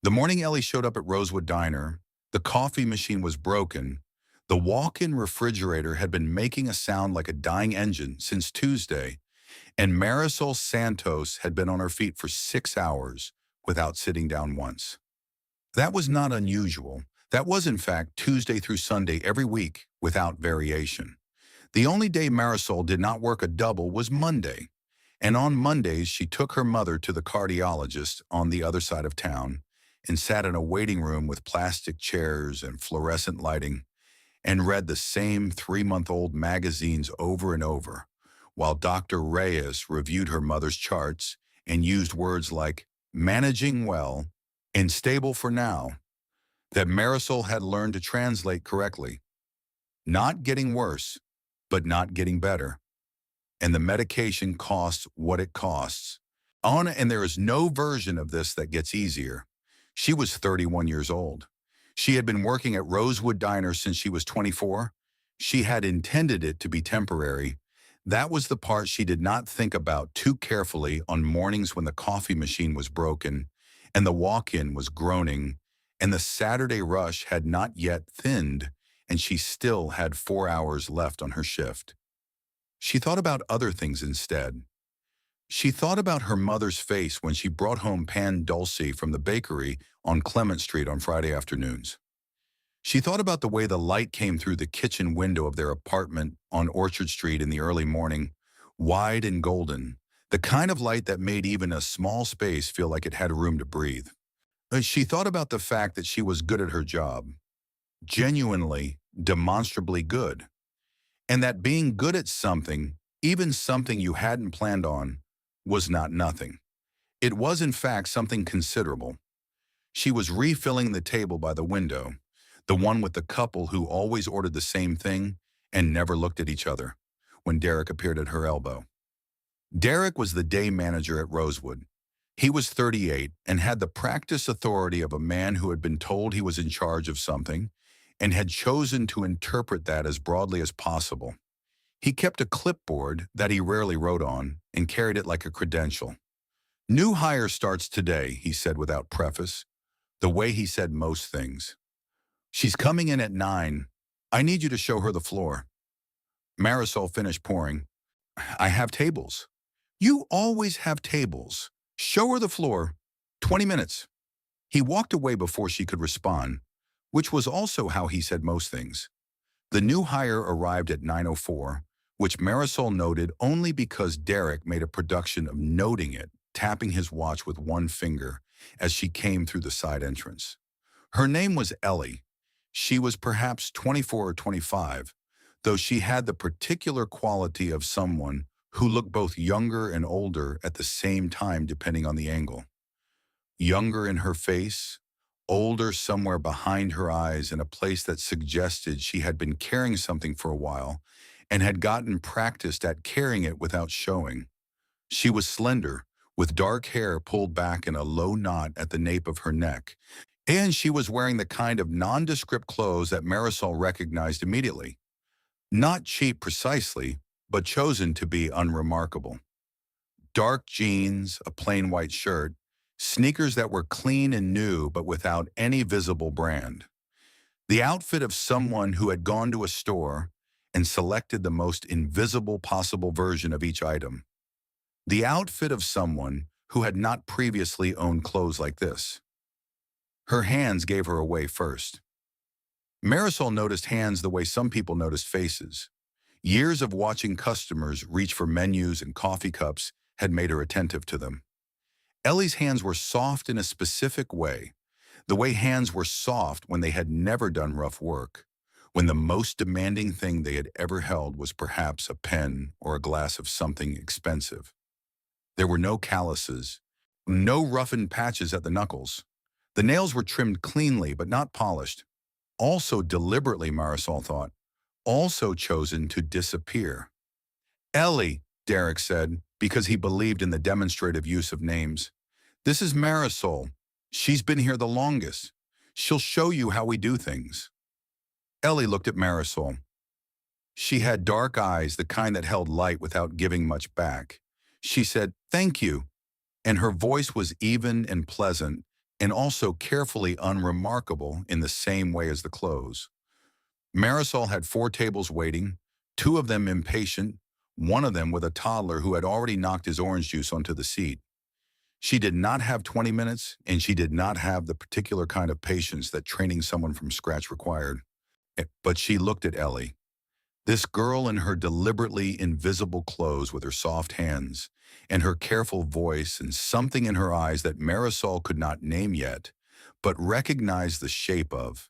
The morning Ellie showed up at Rosewood Diner, the coffee machine was broken. The walk-in refrigerator had been making a sound like a dying engine since Tuesday, and Marisol Santos had been on her feet for 6 hours without sitting down once. That was not unusual. That was, in fact, Tuesday through Sunday every week without variation. The only day Marisol did not work a double was Monday, and on Mondays she took her mother to the cardiologist on the other side of town and sat in a waiting room with plastic chairs and fluorescent lighting and read the same 3-month-old magazines over and over, while Dr. Reyes reviewed her mother's charts and used words like managing well and stable for now that Marisol had learned to translate correctly. Not getting worse, but not getting better. And the medication costs what it costs. And there is no version of this that gets easier. She was 31 years old. She had been working at Rosewood Diner since she was 24. She had intended it to be temporary. That was the part she did not think about too carefully on mornings when the coffee machine was broken and the walk-in was groaning and the Saturday rush had not yet thinned and she still had 4 hours left on her shift. She thought about other things instead. She thought about her mother's face when she brought home pan dulce from the bakery on Clement Street on Friday afternoons. She thought about the way the light came through the kitchen window of their apartment on Orchard Street in the early morning, wide and golden, the kind of light that made even a small space feel like it had room to breathe. She thought about the fact that she was good at her job, genuinely, demonstrably good, and that being good at something, even something you hadn't planned on, was not nothing. It was, in fact, something considerable. She was refilling the table by the window, the one with the couple who always ordered the same thing and never looked at each other, when Derek appeared at her elbow. Derek was the day manager at Rosewood. He was 38 and had the practice authority of a man who had been told he was in charge of something and had chosen to interpret that as broadly as possible. He kept a clipboard that he rarely wrote on and carried it like a credential. "New hire starts today," he said without preface, the way he said most things. "She's coming in at 9. I need you to show her the floor." Marisol finished pouring. "I have tables." "You always have tables. Show her the floor. 20 minutes. He walked away before she could respond, which was also how he said most things. The new hire arrived at 9:04, which Marisol noted only because Derek made a production of noting it, tapping his watch with one finger as she came through the side entrance. Her name was Ellie. She was perhaps 24 or 25, though she had the particular quality of someone who looked both younger and older at the same time depending on the angle. Younger in her face, older somewhere behind her eyes in a place that suggested she had been carrying something for a while and had gotten practiced at carrying it without showing. She was slender, with dark hair pulled back in a low knot at the nape of her neck, and she was wearing the kind of nondescript clothes that Marisol recognized immediately. Not cheap precisely, but chosen to be unremarkable. Dark jeans, a plain white shirt, sneakers that were clean and new but without any visible brand. The outfit of someone who had gone to a store and selected the most invisible possible version of each item. The outfit of someone who had not previously owned clothes like this. Her hands gave her away first. Marisol noticed hands the way some people noticed faces. Years of watching customers reach for menus and coffee cups had made her attentive to them. Ellie's hands were soft in a specific way, the way hands were soft when they had never done rough work, when the most demanding thing they had ever held was perhaps a pen or a glass of something expensive. There were no calluses, no roughened patches at the knuckles. The nails were trimmed cleanly but not polished, also deliberately, Marisol thought, also chosen to disappear. "Ellie," Derek said, because he believed in the demonstrative use of names. "This is Marisol. She's been here the longest. She'll show you how we do things." Ellie looked at Marisol. She had dark eyes, the kind that held light without giving much back. She said, "Thank you," and her voice was even and pleasant and also carefully unremarkable in the same way as the clothes. Marisol had 4 tables waiting, 2 of them impatient, one of them with a toddler who had already knocked his orange juice onto the seat. She did not have 20 minutes, and she did not have the particular kind of patience that training someone from scratch required. But she looked at Ellie, this girl in her deliberately invisible clothes with her soft hands, and her careful voice and something in her eyes that Marisol could not name yet, but recognized the shape of.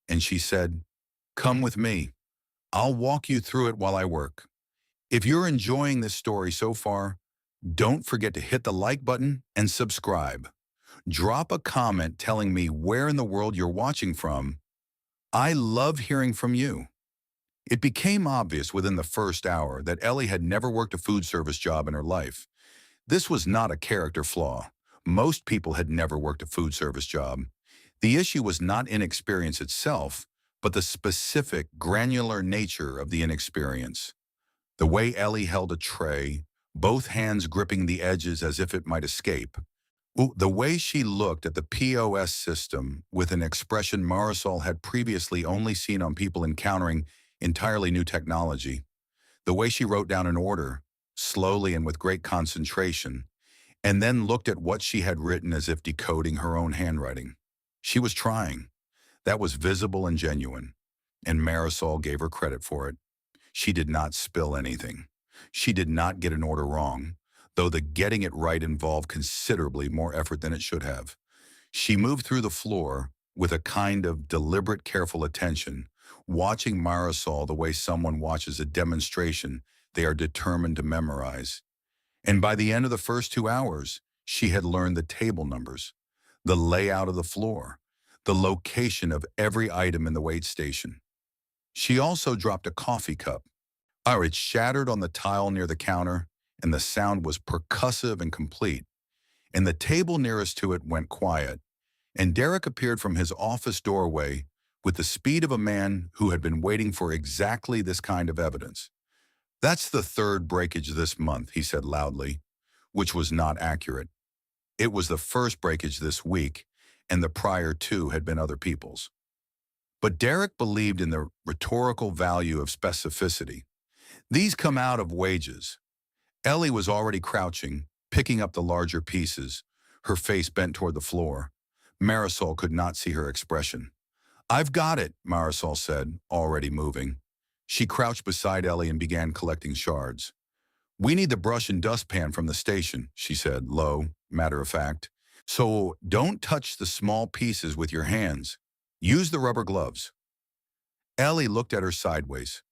And she said, "Come with me. I'll walk you through it while I work. If you're enjoying this story so far, don't forget to hit the like button and subscribe. Drop a comment telling me where in the world you're watching from. I love hearing from you." It became obvious within the first hour that Ellie had never worked a food service job in her life. This was not a character flaw. Most people had never worked a food service job. The issue was not inexperience itself, but the specific, granular nature of the inexperience. The way Ellie held a tray, both hands gripping the edges as if it might escape. The way she looked at the POS system with an expression Marisol had previously only seen on people encountering entirely new technology. The way she wrote down an order, slowly and with great concentration, and then looked at what she had written as if decoding her own handwriting. She was trying. That was visible and genuine, and Marisol gave her credit for it. She did not spill anything. She did not get an order wrong, though the getting it right involved considerably more effort than it should have. She moved through the floor with a kind of deliberate, careful attention, watching Marisol the way someone watches a demonstration they are determined to memorize. And by the end of the first 2 hours, she had learned the table numbers, the layout of the floor, the location of every item in the wait station. She also dropped a coffee cup. It shattered on the tile near the counter, and the sound was percussive and complete. And the table nearest to it went quiet, and Derek appeared from his office doorway with the speed of a man who had been waiting for exactly this kind of evidence. "That's the 3rd breakage this month," he said loudly, which was not accurate. It was the 1st breakage this week, and the prior 2 had been other people's. But Derek believed in the rhetorical value of specificity. "These come out of wages." Ellie was already crouching, picking up the larger pieces, her face bent toward the floor. Marisol could not see her expression. "I've got it," Marisol said, already moving. She crouched beside Ellie and began collecting shards. "We need the brush and dustpan from the station," she said, low, matter of fact. "So don't touch the small pieces with your hands. Use the rubber gloves." Ellie looked at her sideways.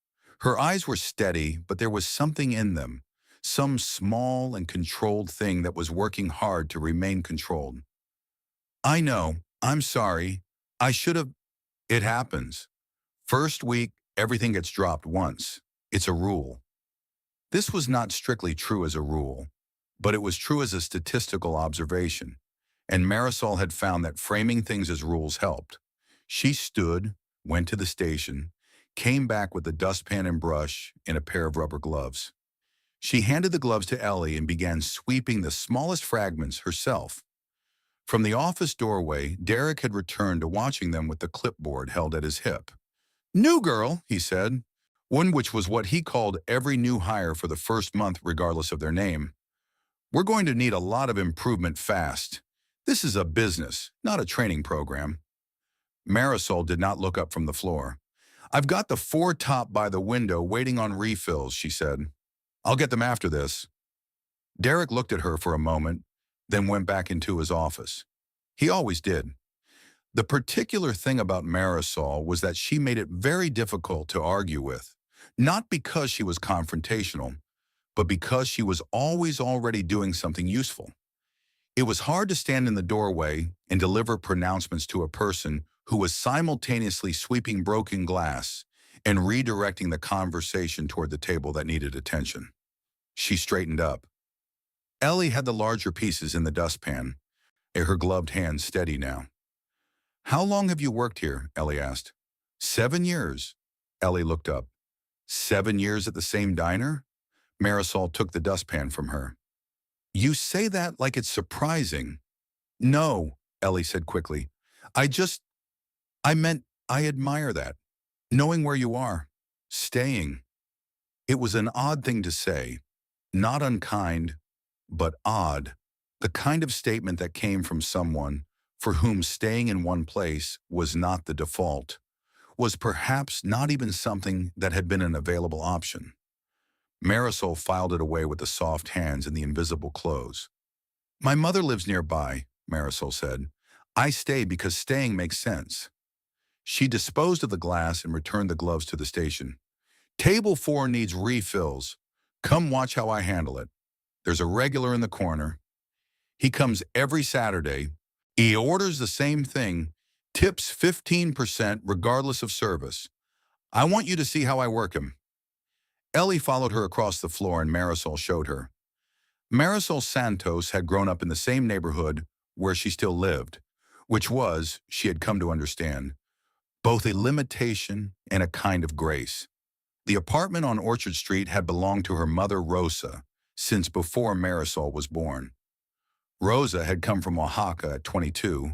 Her eyes were steady, but there was something in them, some small and controlled thing that was working hard to remain controlled. "I know. I'm sorry. I should have—" "It happens. First week, everything gets dropped once. It's a rule." This was not strictly true as a rule, but it was true as a statistical observation, and Marisol had found that framing things as rules helped. She stood, went to the station, came back with the dustpan and brush and a pair of rubber gloves. She handed the gloves to Ellie and began sweeping the smallest fragments herself. From the office doorway, Derek had returned to watching them with the clipboard held at his hip. "New girl," he said, one which was what he called every new hire for the first month regardless of their name. "We're going to need a lot of improvement fast. This is a business, not a training program." Marisol did not look up from the floor. "I've got the 4 top by the window waiting on refills," she said. "I'll get them after this." Derek looked at her for a moment, then went back into his office. He always did. The particular thing about Marisol was that she made it very difficult to argue with, not because she was confrontational, but because she was always already doing something useful. It was hard to stand in the doorway and deliver pronouncements to a person who was simultaneously sweeping broken glass and redirecting the conversation toward the table that needed attention. She straightened up. Ellie had the larger pieces in the dustpan, her gloved hands steady now. "How long have you worked here?" Ellie asked. 7 years. Ellie looked up. 7 years at the same diner? Marisol took the dustpan from her. "You say that like it's surprising." "No, Ellie said quickly. I just, I meant I admire that. Knowing where you are. Staying. It was an odd thing to say. Not unkind, but odd. The kind of statement that came from someone for whom staying in one place was not the default, was perhaps not even something that had been an available option. Marisol filed it away with the soft hands and the invisible clothes. My mother lives nearby, Marisol said. I stay because staying makes sense. She disposed of the glass and returned the gloves to the station. Table 4 needs refills. Come watch how I handle it. There's a regular in the corner. He comes every Saturday. He orders the same thing, tips 15% regardless of service. I want you to see how I work him. Ellie followed her across the floor and Marisol showed her. Marisol Santos had grown up in the same neighborhood where she still lived, which was, she had come to understand, both a limitation and a kind of grace. The apartment on Orchard Street had belonged to her mother, Rosa, since before Marisol was born. Rosa had come from Oaxaca at 22,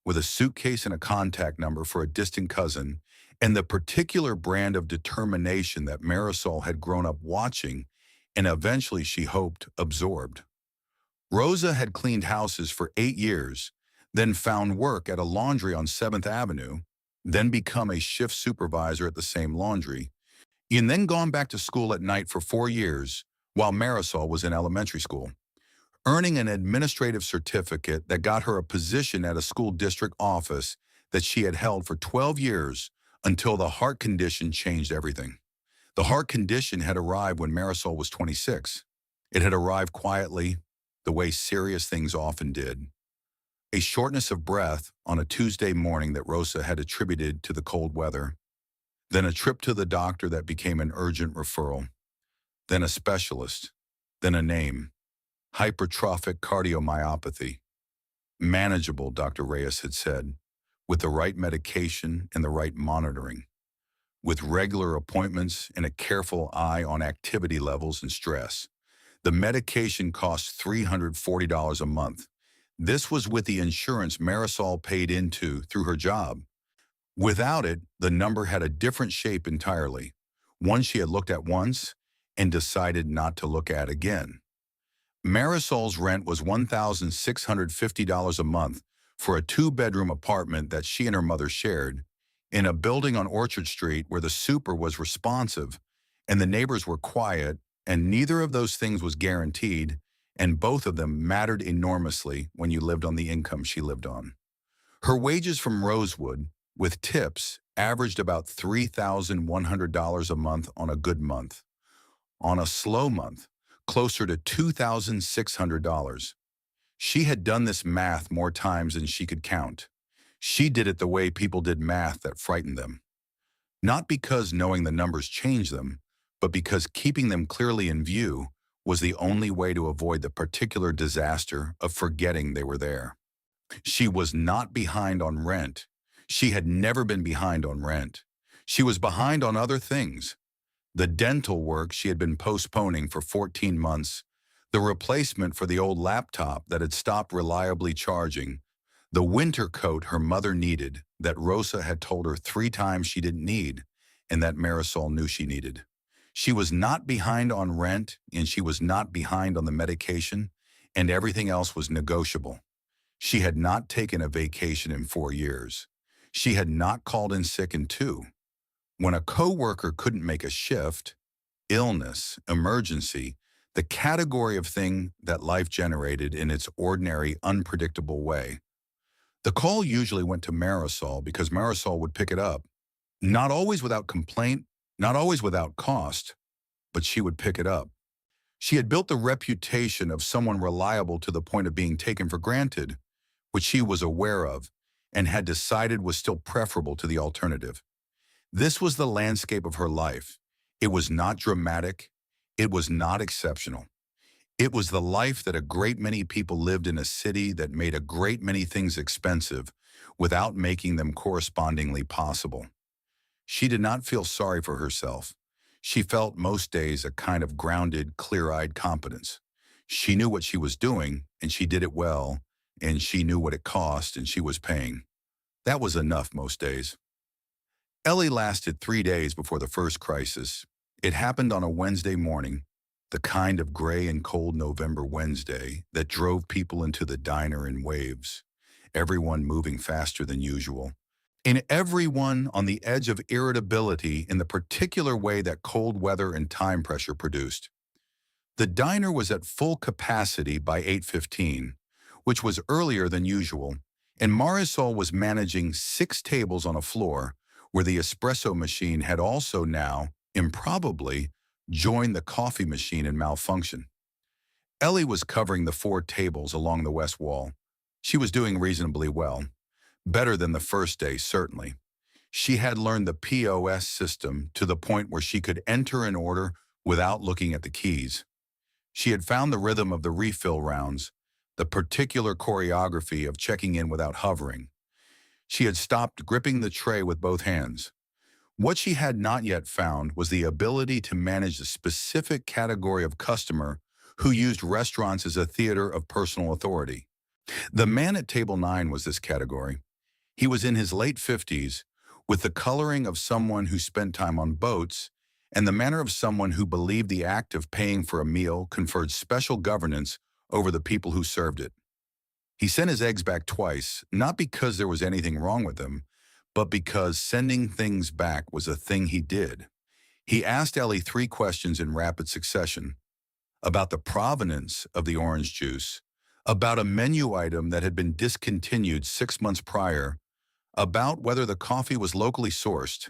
with a suitcase and a contact number for a distant cousin, and the particular brand of determination that Marisol had grown up watching and eventually, she hoped, absorbed. Rosa had cleaned houses for 8 years, then found work at a laundry on 7th Avenue, then become a shift supervisor at the same laundry, and then gone back to school at night for 4 years while Marisol was in elementary school, earning an administrative certificate that got her a position at a school district office that she had held for 12 years until the heart condition changed everything. The heart condition had arrived when Marisol was 26. It had arrived quietly, the way serious things often did. A shortness of breath on a Tuesday morning that Rosa had attributed to the cold weather, then a trip to the doctor that became an urgent referral, then a specialist, then a name, hypertrophic cardiomyopathy. Manageable, Dr. Reyes had said, with the right medication and the right monitoring, with regular appointments and a careful eye on activity levels and stress. The medication cost $340 a month. This was with the insurance Marisol paid into through her job. Without it, the number had a different shape entirely, one she had looked at once and decided not to look at again. Marisol's rent was $1,650 a month for a 2-bedroom apartment that she and her mother shared, in a building on Orchard Street where the super was responsive and the neighbors were quiet, and neither of those things was guaranteed, and both of them mattered enormously when you lived on the income she lived on. Her wages from Rosewood, with tips, averaged about $3,100 a month on a good month. On a slow month, closer to $2,600. She had done this math more times than she could count. She did it the way people did math that frightened them. Not because knowing the numbers changed them, but because keeping them clearly in view was the only way to avoid the particular disaster of forgetting they were there. She was not behind on rent. She had never been behind on rent. She was behind on other things. The dental work she had been postponing for 14 months, the replacement for the old laptop that had stopped reliably charging, the winter coat her mother needed that Rosa had told her 3 times she didn't need and that Marisol knew she needed. She was not behind on rent, and she was not behind on the medication, and everything else was negotiable. She had not taken a vacation in 4 years. She had not called in sick in 2. When a coworker couldn't make a shift, illness, emergency, the category of thing that life generated in its ordinary, unpredictable way. The call usually went to Marisol because Marisol would pick it up. Not always without complaint, not always without cost, but she would pick it up. She had built the reputation of someone reliable to the point of being taken for granted, which she was aware of, and had decided was still preferable to the alternative. This was the landscape of her life. It was not dramatic. It was not exceptional. It was the life that a great many people lived in a city that made a great many things expensive without making them correspondingly possible. She did not feel sorry for herself. She felt most days a kind of grounded, clear-eyed competence. She knew what she was doing, and she did it well, and she knew what it cost and she was paying. That was enough most days. Ellie lasted 3 days before the first crisis. It happened on a Wednesday morning, the kind of gray and cold November Wednesday that drove people into the diner in waves, everyone moving faster than usual, and everyone on the edge of irritability in the particular way that cold weather and time pressure produced. The diner was at full capacity by 8:15, which was earlier than usual, and Marisol was managing 6 tables on a floor where the espresso machine had also now, improbably, joined the coffee machine in malfunction. Ellie was covering the 4 tables along the west wall. She was doing reasonably well, better than the first day, certainly. She had learned the POS system to the point where she could enter an order without looking at the keys. She had found the rhythm of the refill rounds, the particular choreography of checking in without hovering. She had stopped gripping the tray with both hands. What she had not yet found was the ability to manage the specific category of customer who used restaurants as a theater of personal authority. The man at table 9 was this category. He was in his late 50s, with the coloring of someone who spent time on boats and the manner of someone who believed the act of paying for a meal conferred special governance over the people who served it. He sent his eggs back twice, not because there was anything wrong with them, but because sending things back was a thing he did. He asked Ellie 3 questions in rapid succession: about the provenance of the orange juice, about a menu item that had been discontinued 6 months prior, about whether the coffee was locally sourced,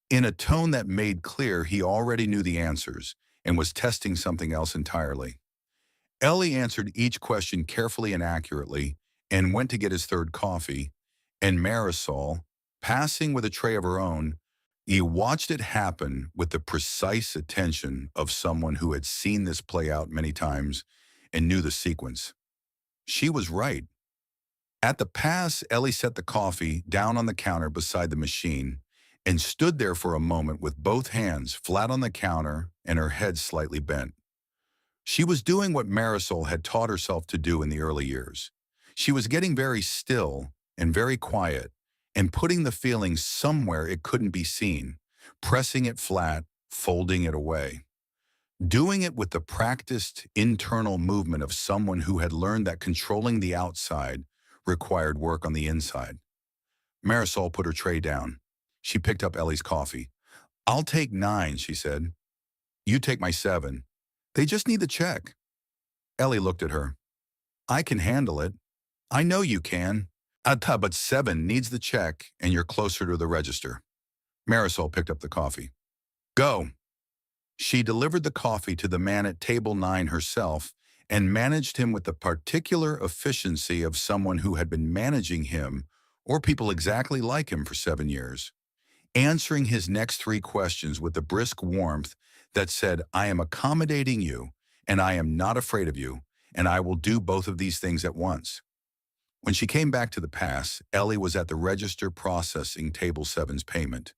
in a tone that made clear he already knew the answers and was testing something else entirely. Ellie answered each question carefully and accurately and went to get his 3rd coffee, and Marisol, passing with a tray of her own, he watched it happen with the precise attention of someone who had seen this play out many times and knew the sequence. She was right. At the pass, Ellie set the coffee down on the counter beside the machine and stood there for a moment with both hands flat on the counter and her head slightly bent. She was doing what Marisol had taught herself to do in the early years. She was getting very still and very quiet and putting the feeling somewhere it couldn't be seen, pressing it flat, folding it away. Doing it with the practiced internal movement of someone who had learned that controlling the outside required work on the inside. Marisol put her tray down. She picked up Ellie's coffee. "I'll take 9, she said. "You take my 7. They just need the check." Ellie looked at her. "I can handle it." "I know you can. But 7 needs the check and you're closer to the register." Marisol picked up the coffee. "Go." She delivered the coffee to the man at table 9 herself and managed him with the particular efficiency of someone who had been managing him or people exactly like him for 7 years, answering his next 3 questions with the brisk warmth that said, "I am accommodating you, and I am not afraid of you, and I will do both of these things at once." When she came back to the pass, Ellie was at the register processing table 7's payment.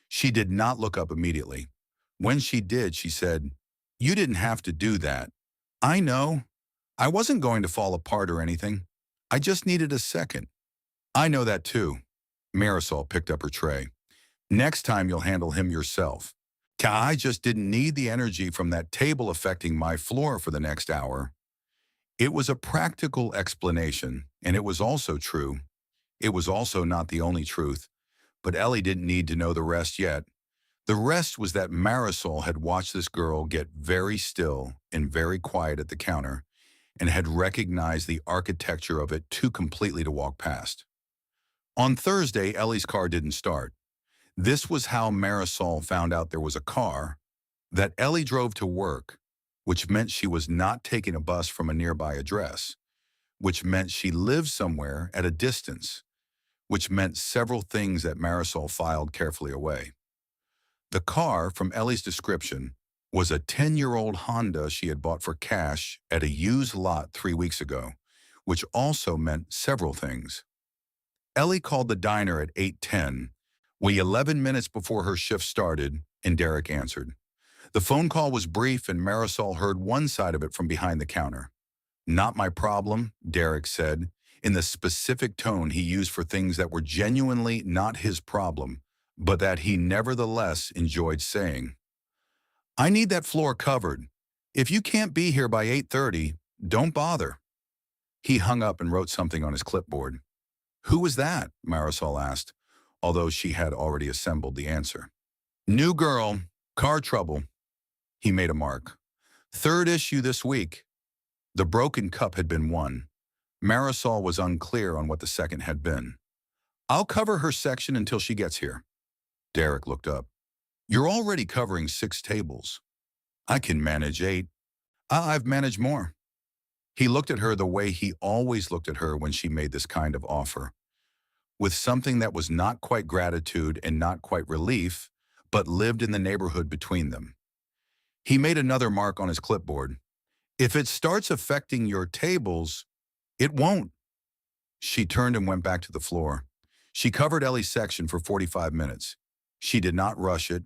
She did not look up immediately. When she did, she said, "You didn't have to do that. I know. I wasn't going to fall apart or anything. I just needed a second." "I know that too." Marisol picked up her tray. "Next time you'll handle him yourself." "I just didn't need the energy from that table affecting my floor for the next hour." It was a practical explanation, and it was also true. It was also not the only truth, but Ellie didn't need to know the rest yet. The rest was that Marisol had watched this girl get very still and very quiet at the counter and had recognized the architecture of it too completely to walk past. On Thursday, Ellie's car didn't start. This was how Marisol found out there was a car, that Ellie drove to work, which meant she was not taking a bus from a nearby address, which meant she lived somewhere at a distance, which meant several things that Marisol filed carefully away. The car, from Ellie's description, was a 10-year-old Honda she had bought for cash at a used lot 3 weeks ago, which also meant several things. Ellie called the diner at 8:10, 11 minutes before her shift started, and Derek answered. The phone call was brief, and Marisol heard one side of it from behind the counter. "Not my problem," Derek said, in the specific tone he used for things that were genuinely not his problem, but that he nevertheless enjoyed saying. I need that floor covered. If you can't be here by 8:30, don't bother. He hung up and wrote something on his clipboard. Who was that? Marisol asked, although she had already assembled the answer. New girl, car trouble. He made a mark. Third issue this week. The broken cup had been one. Marisol was unclear on what the second had been. I'll cover her section until she gets here. Derek looked up. You're already covering 6 tables. I can manage 8. I've managed more. He looked at her the way he always looked at her when she made this kind of offer, with something that was not quite gratitude and not quite relief, but lived in the neighborhood between them. He made another mark on his clipboard. If it starts affecting your tables, it won't. She turned and went back to the floor. She covered Ellie's section for 45 minutes. She did not rush it.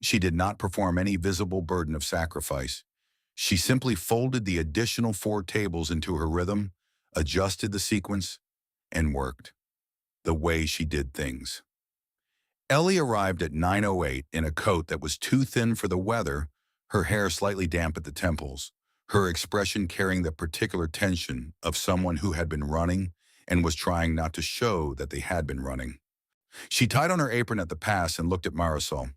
She did not perform any visible burden of sacrifice. She simply folded the additional 4 tables into her rhythm, adjusted the sequence, and worked. The way she did things. Ellie arrived at 9:08 in a coat that was too thin for the weather, her hair slightly damp at the temples, her expression carrying the particular tension of someone who had been running and was trying not to show that they had been running. She tied on her apron at the pass and looked at Marisol.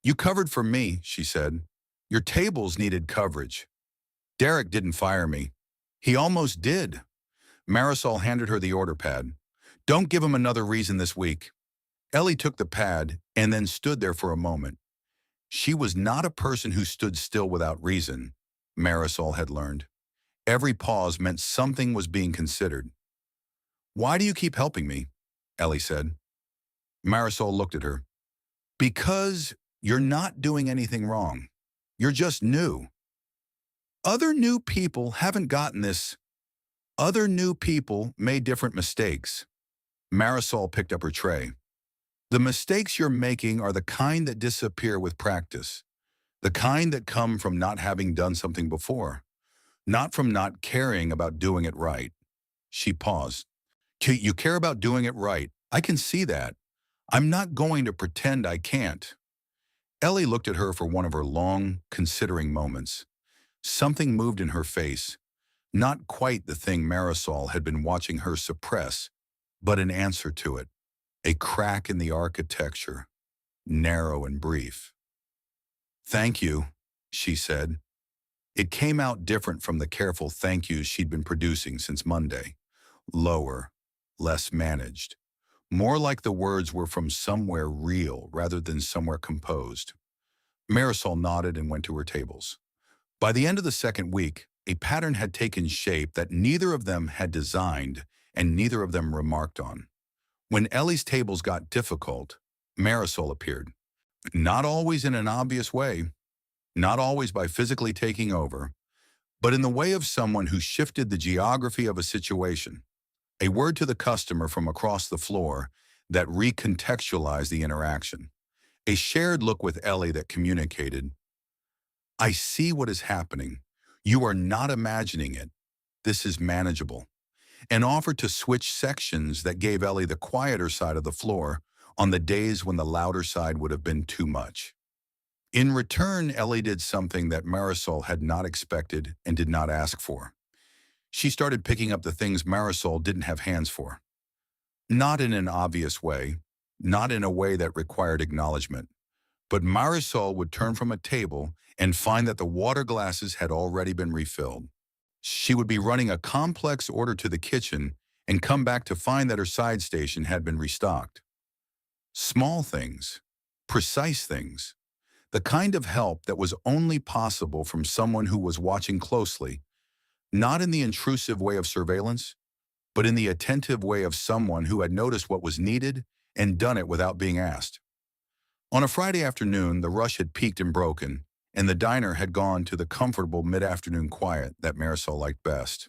You covered for me, she said. Your tables needed coverage. Derek didn't fire me. He almost did. Marisol handed her the order pad. Don't give him another reason this week. Ellie took the pad and then stood there for a moment. She was not a person who stood still without reason, Marisol had learned. Every pause meant something was being considered. Why do you keep helping me? Ellie said. Marisol looked at her. Because you're not doing anything wrong. You're just new. Other new people haven't gotten this. Other new people made different mistakes. Marisol picked up her tray. The mistakes you're making are the kind that disappear with practice, the kind that come from not having done something before, not from not caring about doing it right. She paused. You care about doing it right. I can see that. I'm not going to pretend I can't. Ellie looked at her for one of her long, considering moments. Something moved in her face, not quite the thing Marisol had been watching her suppress, but an answer to it. A crack in the architecture, narrow and brief. Thank you, she said. It came out different from the careful thank yous she'd been producing since Monday. Lower, less managed. More like the words were from somewhere real rather than somewhere composed. Marisol nodded and went to her tables. By the end of the second week, a pattern had taken shape that neither of them had designed and neither of them remarked on. When Ellie's tables got difficult, Marisol appeared. Not always in an obvious way, not always by physically taking over, but in the way of someone who shifted the geography of a situation. A word to the customer from across the floor that recontextualized the interaction. A shared look with Ellie that communicated, I see what is happening. You are not imagining it. This is manageable. An offer to switch sections that gave Ellie the quieter side of the floor on the days when the louder side would have been too much. In return, Ellie did something that Marisol had not expected and did not ask for. She started picking up the things Marisol didn't have hands for. Not in an obvious way, not in a way that required acknowledgement, but Marisol would turn from a table and find that the water glasses had already been refilled. She would be running a complex order to the kitchen and come back to find that her side station had been restocked. Small things, precise things, the kind of help that was only possible from someone who was watching closely, not in the intrusive way of surveillance, but in the attentive way of someone who had noticed what was needed and done it without being asked. On a Friday afternoon, the rush had peaked and broken, and the diner had gone to the comfortable mid-afternoon quiet that Marisol liked best.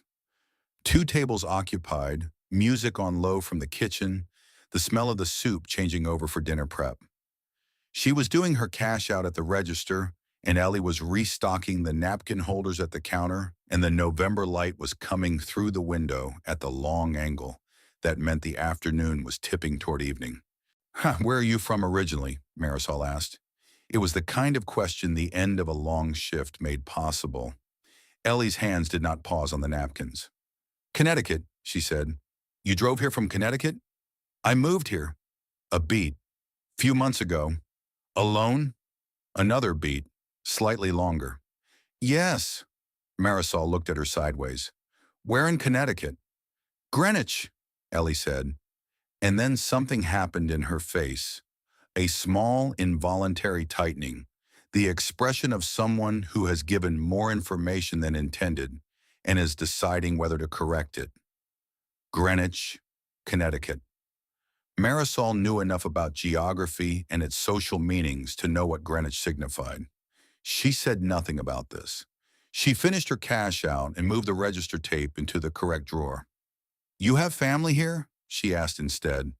2 tables occupied, music on low from the kitchen, the smell of the soup changing over for dinner prep. She was doing her cash out at the register, and Ellie was restocking the napkin holders at the counter, and the November light was coming through the window at the long angle that meant the afternoon was tipping toward evening. "Huh, where are you from originally?" Marisol asked. It was the kind of question the end of a long shift made possible. Ellie's hands did not pause on the napkins. "Connecticut," she said. "You drove here from Connecticut?" "I moved here." A beat. "Few months ago." "Alone?" Another beat, slightly longer. "Yes." Marisol looked at her sideways. "Where in Connecticut?" "Greenwich," Ellie said. And then something happened in her face. A small, involuntary tightening, the expression of someone who has given more information than intended and is deciding whether to correct it. Greenwich, Connecticut. Marisol knew enough about geography and its social meanings to know what Greenwich signified. She said nothing about this. She finished her cash out and moved the register tape into the correct drawer. "You have family here?" she asked instead.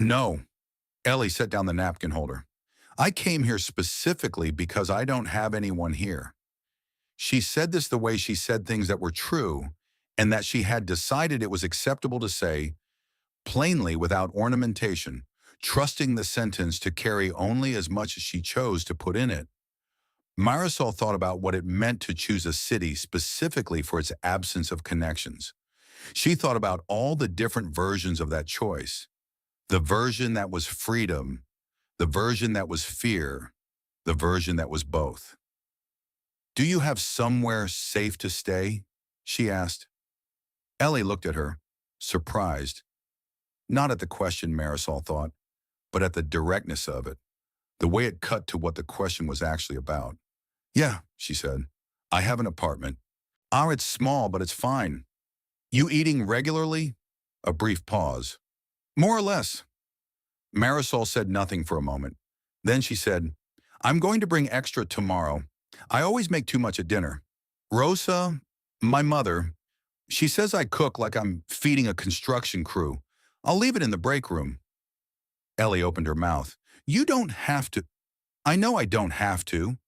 "No." Ellie set down the napkin holder. "I came here specifically because I don't have anyone here." She said this the way she said things that were true, and that she had decided it was acceptable to say, plainly without ornamentation, trusting the sentence to carry only as much as she chose to put in it. Marisol thought about what it meant to choose a city specifically for its absence of connections. She thought about all the different versions of that choice. The version that was freedom, the version that was fear, the version that was both. "Do you have somewhere safe to stay?" she asked. Ellie looked at her, surprised. Not at the question, Marisol thought, but at the directness of it, the way it cut to what the question was actually about. "Yeah," she said. "I have an apartment." "Ah, it's small, but it's fine." "You eating regularly?" A brief pause. "More or less." Marisol said nothing for a moment. Then she said, "I'm going to bring extra tomorrow. I always make too much at dinner. Rosa, my mother, she says I cook like I'm feeding a construction crew. I'll leave it in the break room." Ellie opened her mouth. "You don't have to." "I know I don't have to."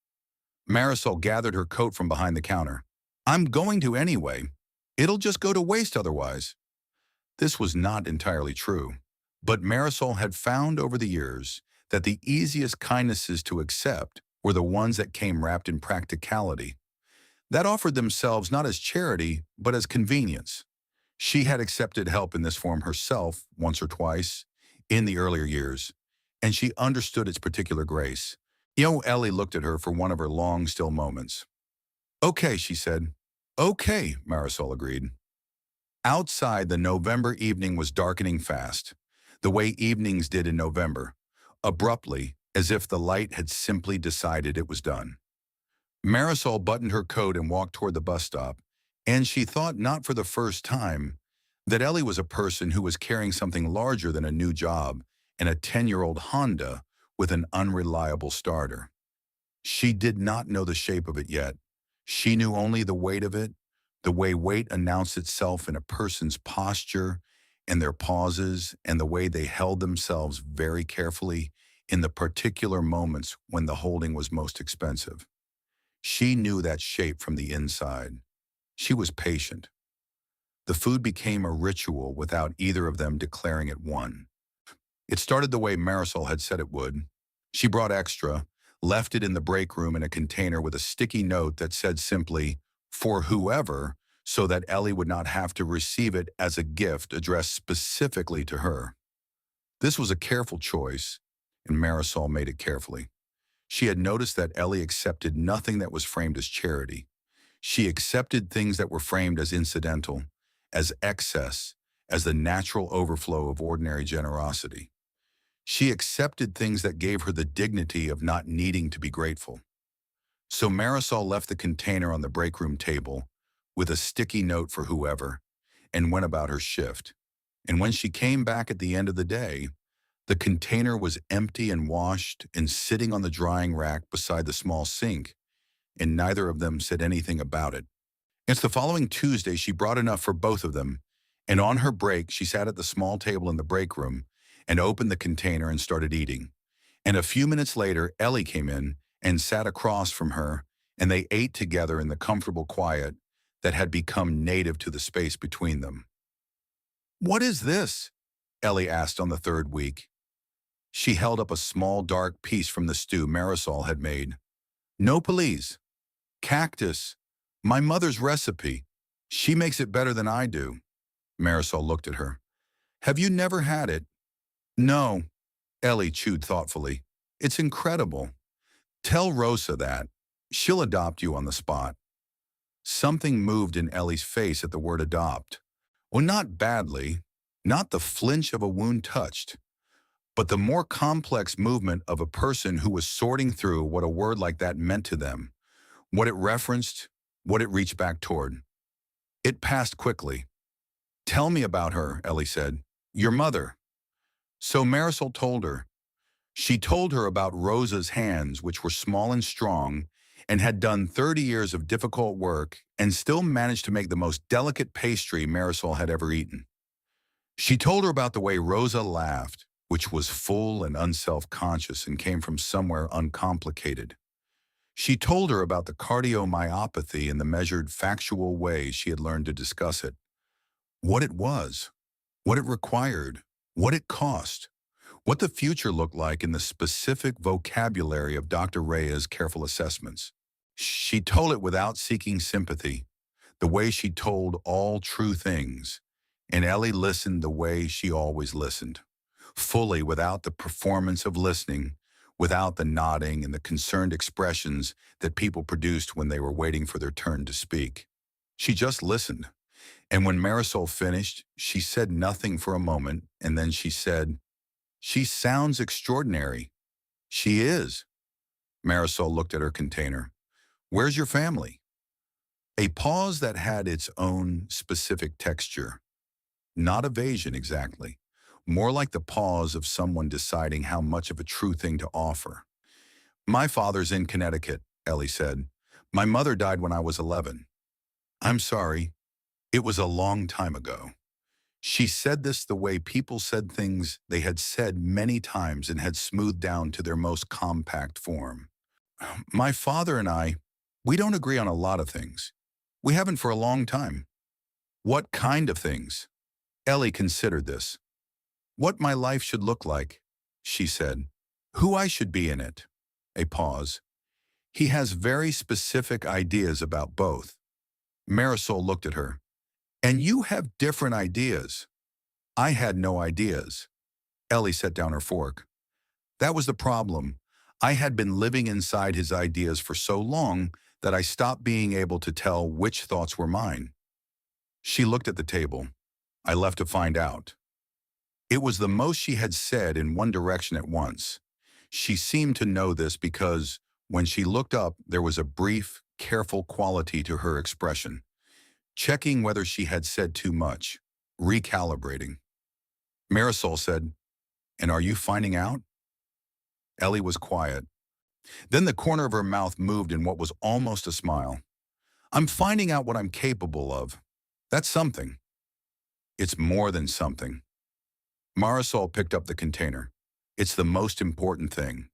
Marisol gathered her coat from behind the counter. "I'm going to anyway. It'll just go to waste otherwise." This was not entirely true, but Marisol had found over the years that the easiest kindnesses to accept were the ones that came wrapped in practicality, that offered themselves not as charity, but as convenience. She had accepted help in this form herself once or twice in the earlier years, and she understood its particular grace. Ellie looked at her for one of her long, still moments. "Okay," she said. "Okay," Marisol agreed. Outside, the November evening was darkening fast, the way evenings did in November, abruptly, as if the light had simply decided it was done. Marisol buttoned her coat and walked toward the bus stop, and she thought not for the first time that Ellie was a person who was carrying something larger than a new job and a 10-year-old Honda with an unreliable starter. She did not know the shape of it yet. She knew only the weight of it, the way weight announced itself in a person's posture and their pauses and the way they held themselves very carefully in the particular moments when the holding was most expensive. She knew that shape from the inside. She was patient. The food became a ritual without either of them declaring it one. It started the way Marisol had said it would. She brought extra, left it in the break room in a container with a sticky note that said simply, "For whoever," so that Ellie would not have to receive it as a gift addressed specifically to her. This was a careful choice, and Marisol made it carefully. She had noticed that Ellie accepted nothing that was framed as charity. She accepted things that were framed as incidental, as excess, as the natural overflow of ordinary generosity. She accepted things that gave her the dignity of not needing to be grateful. So Marisol left the container on the break room table with a sticky note for whoever and went about her shift. And when she came back at the end of the day, the container was empty and washed and sitting on the drying rack beside the small sink, and neither of them said anything about it. It's the following Tuesday she brought enough for both of them, and on her break she sat at the small table in the break room and opened the container and started eating. And a few minutes later, Ellie came in and sat across from her, and they ate together in the comfortable quiet that had become native to the space between them. "What is this?" Ellie asked on the third week. She held up a small dark piece from the stew Marisol had made. "Nopales, cactus, my mother's recipe. She makes it better than I do." Marisol looked at her. "Have you never had it?" "No," Ellie chewed thoughtfully. "It's incredible. Tell Rosa that. She'll adopt you on the spot." Something moved in Ellie's face at the word adopt. Well, not badly, not the flinch of a wound touched, but the more complex movement of a person who was sorting through what a word like that meant to them, what it referenced, what it reached back toward. It passed quickly. "Tell me about her," Ellie said. "Your mother." So Marisol told her. She told her about Rosa's hands, which were small and strong, and had done 30 years of difficult work and still managed to make the most delicate pastry Marisol had ever eaten. She told her about the way Rosa laughed, which was full and unself-conscious and came from somewhere uncomplicated. She told her about the cardiomyopathy and the measured, factual way she had learned to discuss it. What it was, what it required, what it cost, what the future looked like in the specific vocabulary of Dr. Rhea's careful assessments. She told it without seeking sympathy, the way she told all true things, and Ellie listened the way she always listened, fully without the performance of listening, without the nodding and the concerned expressions that people produced when they were waiting for their turn to speak. She just listened, and when Marisol finished, she said nothing for a moment, and then she said, "She sounds extraordinary." "She is." Marisol looked at her container. "Where's your family?" A pause that had its own specific texture. Not evasion exactly. More like the pause of someone deciding how much of a true thing to offer. "My father's in Connecticut," Ellie said. "My mother died when I was 11. "I'm sorry. It was a long time ago." She said this the way people said things they had said many times and had smoothed down to their most compact form. "My father and we don't agree on a lot of things. We haven't for a long time." "What kind of things?" Ellie considered this. "What my life should look like," she said. "Who I should be in it." A pause. "He has very specific ideas about both." Marisol looked at her. "And you have different ideas." "I had no ideas." Ellie set down her fork. "That was the problem. I had been living inside his ideas for so long that I stopped being able to tell which thoughts were mine." She looked at the table. "I left to find out." It was the most she had said in one direction at once. She seemed to know this because when she looked up, there was a brief, careful quality to her expression, checking whether she had said too much, recalibrating. Marisol said, "And are you finding out?" Ellie was quiet. Then the corner of her mouth moved in what was almost a smile. "I'm finding out what I'm capable of. That's something." "It's more than something." Marisol picked up the container. "It's the most important thing."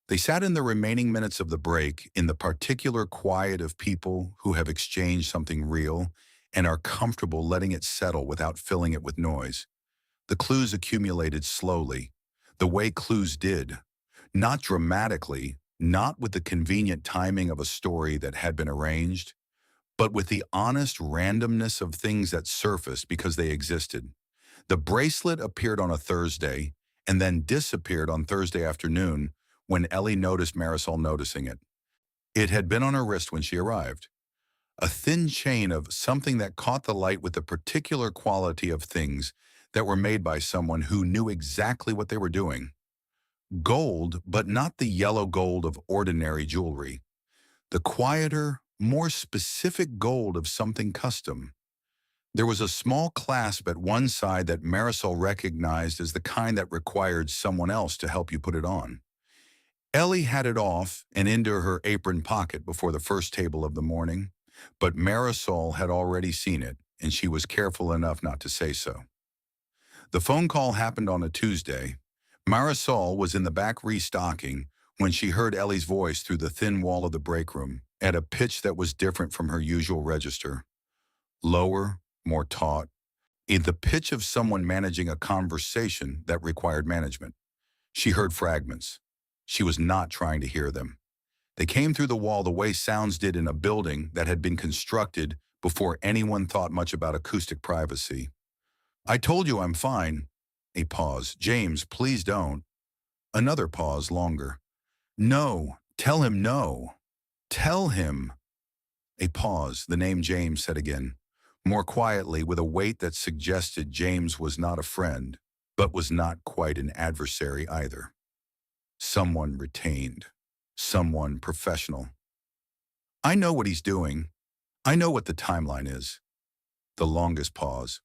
They sat in the remaining minutes of the break in the particular quiet of people who have exchanged something real and are comfortable letting it settle without filling it with noise. The clues accumulated slowly, the way clues did, not dramatically, not with the convenient timing of a story that had been arranged, but with the honest randomness of things that surfaced because they existed. The bracelet appeared on a Thursday and then disappeared on Thursday afternoon when Ellie noticed Marisol noticing it. It had been on her wrist when she arrived. A thin chain of something that caught the light with the particular quality of things that were made by someone who knew exactly what they were doing. Gold, but not the yellow gold of ordinary jewelry. The quieter, more specific gold of something custom. There was a small clasp at one side that Marisol recognized as the kind that required someone else to help you put it on. Ellie had it off and into her apron pocket before the first table of the morning, but Marisol had already seen it, and she was careful enough not to say so. The phone call happened on a Tuesday. Marisol was in the back restocking when she heard Ellie's voice through the thin wall of the break room at a pitch that was different from her usual register. Lower, more taut, in the pitch of someone managing a conversation that required management. She heard fragments. She was not trying to hear them. They came through the wall the way sounds did in a building that had been constructed before anyone thought much about acoustic privacy. I told you I'm fine. A pause. James, please don't. Another pause longer. No. Tell him no. Tell him. A pause. The name James said again, more quietly with a weight that suggested James was not a friend, but was not quite an adversary either. Someone retained. Someone professional. I know what he's doing. I know what the timeline is. The longest pause.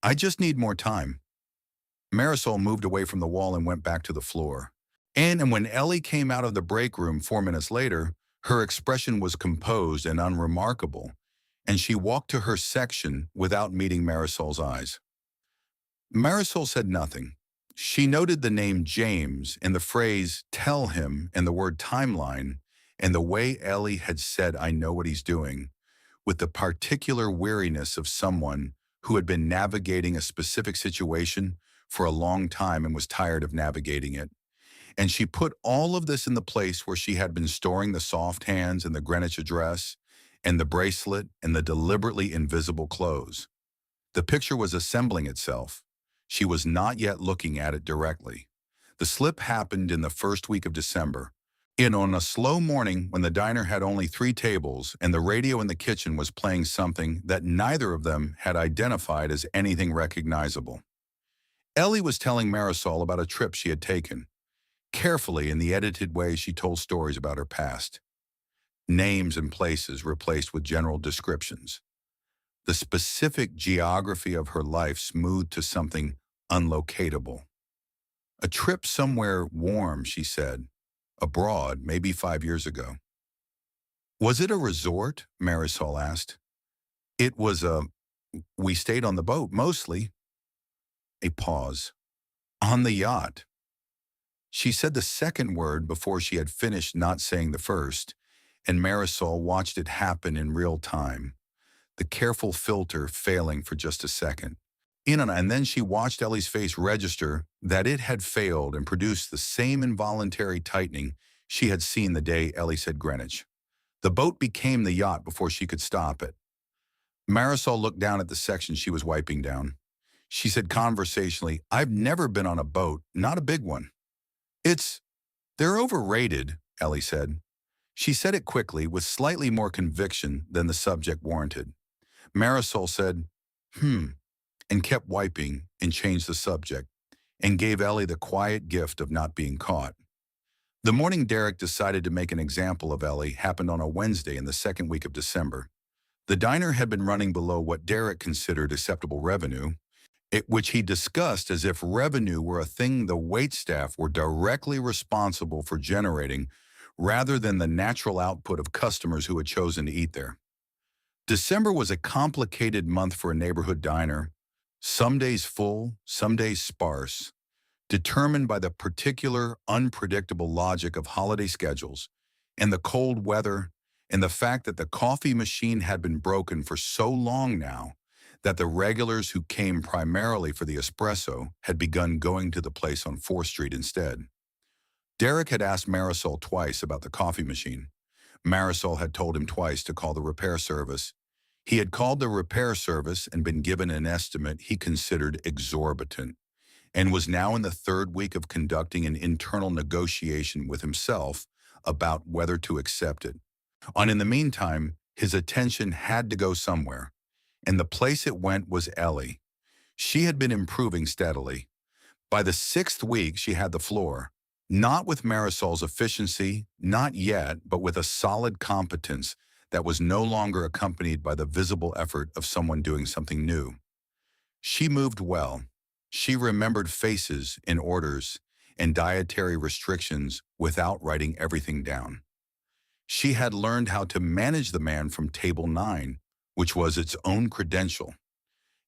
I just need more time. Marisol moved away from the wall and went back to the floor. And when Ellie came out of the break room 4 minutes later, her expression was composed and unremarkable, and she walked to her section without meeting Marisol's eyes. Marisol said nothing. She noted the name James and the phrase, tell him, and the word timeline, and the way Ellie had said, I know what he's doing, with the particular weariness of someone who had been navigating a specific situation for a long time and was tired of navigating it. And she put all of this in the place where she had been storing the soft hands and the Greenwich address and the bracelet and the deliberately invisible clothes. The picture was assembling itself. She was not yet looking at it directly. The slip happened in the first week of December. On a slow morning when the diner had only 3 tables and the radio in the kitchen was playing something that neither of them had identified as anything recognizable. Ellie was telling Marisol about a trip she had taken. Carefully, in the edited way she told stories about her past. Names and places replaced with general descriptions. The specific geography of her life smoothed to something unlocatable. A trip somewhere warm, she said. Abroad, maybe 5 years ago. Was it a resort? Marisol asked. It was we stayed on the boat, mostly. A pause. On the yacht. She said the second word before she had finished not saying the first, and Marisol watched it happen in real time, the careful filter failing for just a second. And then she watched Ellie's face register that it had failed and produced the same involuntary tightening she had seen the day Ellie said Greenwich. The boat became the yacht before she could stop it. Marisol looked down at the section she was wiping down. She said conversationally, I've never been on a boat, not a big one. They're overrated, Ellie said. She said it quickly with slightly more conviction than the subject warranted. Marisol said, and kept wiping and changed the subject, and gave Ellie the quiet gift of not being caught. The morning Derek decided to make an example of Ellie happened on a Wednesday in the second week of December. The diner had been running below what Derek considered acceptable revenue, which he discussed as if revenue were a thing the waitstaff were directly responsible for generating rather than the natural output of customers who had chosen to eat there. December was a complicated month for a neighborhood diner, some days full, some days sparse, determined by the particular unpredictable logic of holiday schedules and the cold weather and the fact that the coffee machine had been broken for so long now that the regulars who came primarily for the espresso had begun going to the place on 4th Street instead. Derek had asked Marisol twice about the coffee machine. Marisol had told him twice to call the repair service. He had called the repair service and been given an estimate he considered exorbitant, and was now in the 3rd week of conducting an internal negotiation with himself about whether to accept it. In the meantime, his attention had to go somewhere, and the place it went was Ellie. She had been improving steadily. By the 6th week, she had the floor, not with Marisol's efficiency, not yet, but with a solid competence that was no longer accompanied by the visible effort of someone doing something new. She moved well. She remembered faces and orders and dietary restrictions without writing everything down. She had learned how to manage the man from table 9, which was its own credential.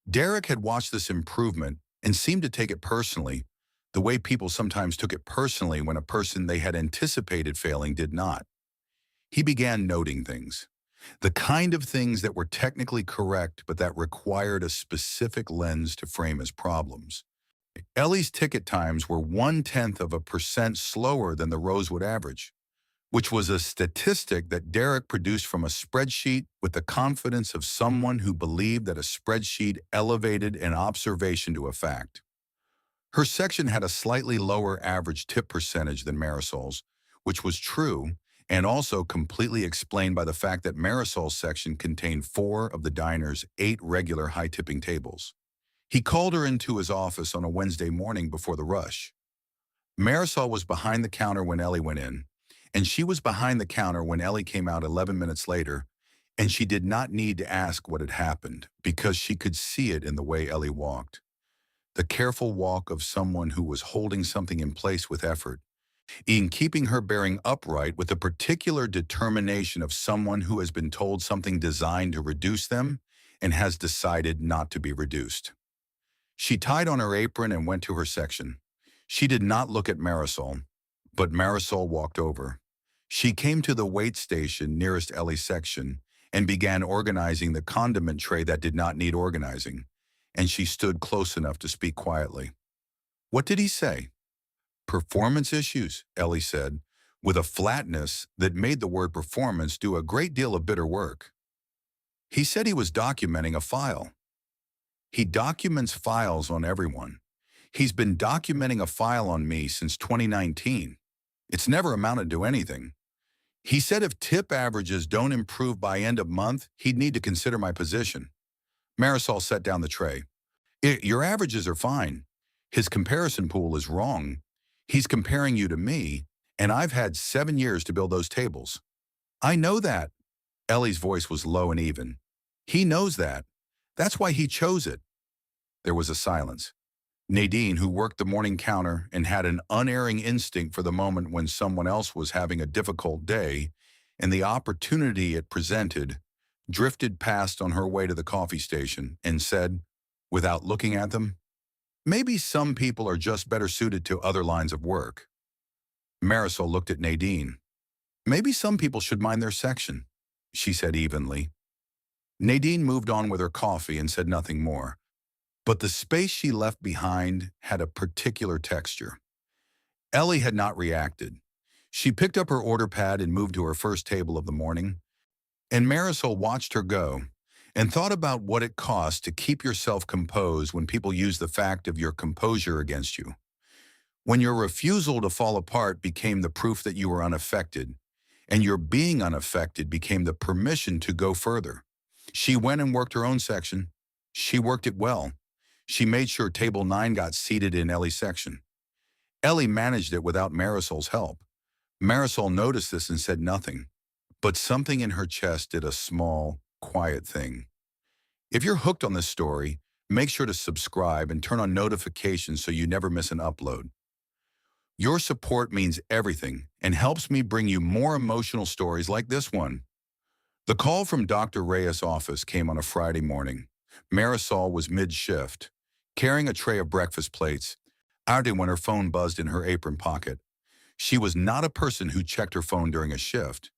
Derek had watched this improvement and seemed to take it personally, the way people sometimes took it personally when a person they had anticipated failing did not. He began noting things. The kind of things that were technically correct but that required a specific lens to frame as problems. Ellie's ticket times were 0.1% slower than the Rosewood average, which was a statistic that Derek produced from a spreadsheet with the confidence of someone who believed that a spreadsheet elevated an observation to a fact. Her section had a slightly lower average tip percentage than Marisol's, which was true and also completely explained by the fact that Marisol's section contained 4 of the diner's 8 regular high-tipping tables. He called her into his office on a Wednesday morning before the rush. Marisol was behind the counter when Ellie went in, and she was behind the counter when Ellie came out 11 minutes later, and she did not need to ask what had happened because she could see it in the way Ellie walked. The careful walk of someone who was holding something in place with effort, in keeping her bearing upright with the particular determination of someone who has been told something designed to reduce them and has decided not to be reduced. She tied on her apron and went to her section. She did not look at Marisol, but Marisol walked over. She came to the wait station nearest Ellie's section and began organizing the condiment tray that did not need organizing, and she stood close enough to speak quietly. "What did he say?" "Performance issues," Ellie said, with a flatness that made the word performance do a great deal of bitter work. "He said he was documenting a file." "He documents files on everyone. He's been documenting a file on me since 2019. It's never amounted to anything. He said if tip averages don't improve by end of month, he'd need to consider my position." Marisol set down the tray. Your averages are fine. His comparison pool is wrong. He's comparing you to me, and I've had 7 years to build those tables." "I know that." Ellie's voice was low and even. "He knows that. That's why he chose it." There was a silence. Nadine, who worked the morning counter and had an unerring instinct for the moment when someone else was having a difficult day and the opportunity it presented, drifted past on her way to the coffee station and said, without looking at them, "Maybe some people are just better suited to other lines of work." Marisol looked at Nadine. "Maybe some people should mind their section," she said evenly. Nadine moved on with her coffee and said nothing more. But the space she left behind had a particular texture. Ellie had not reacted. She picked up her order pad and moved to her first table of the morning, and Marisol watched her go and thought about what it costs to keep yourself composed when people use the fact of your composure against you. When your refusal to fall apart became the proof that you were unaffected, and your being unaffected became the permission to go further. She went and worked her own section. She worked it well. She made sure table 9 got seated in Ellie's section. Ellie managed it without Marisol's help. Marisol noticed this and said nothing, but something in her chest did a small, quiet thing. If you're hooked on this story, make sure to subscribe and turn on notifications so you never miss an upload. Your support means everything and helps me bring you more emotional stories like this one. The call from Dr. Reyes' office came on a Friday morning. Marisol was mid-shift, carrying a tray of breakfast plates, when her phone buzzed in her apron pocket. She was not a person who checked her phone during a shift.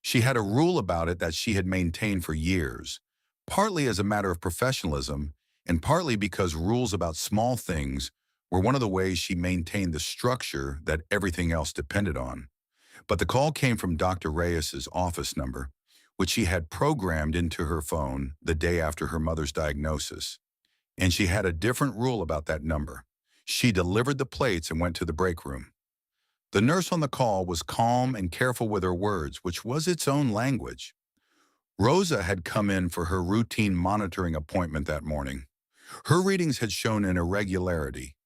She had a rule about it that she had maintained for years, partly as a matter of professionalism and partly because rules about small things were one of the ways she maintained the structure that everything else depended on. But the call came from Dr. Reyes's office number, which she had programmed into her phone the day after her mother's diagnosis. And she had a different rule about that number. She delivered the plates and went to the break room. The nurse on the call was calm and careful with her words, which was its own language. Rosa had come in for her routine monitoring appointment that morning. Her readings had shown an irregularity,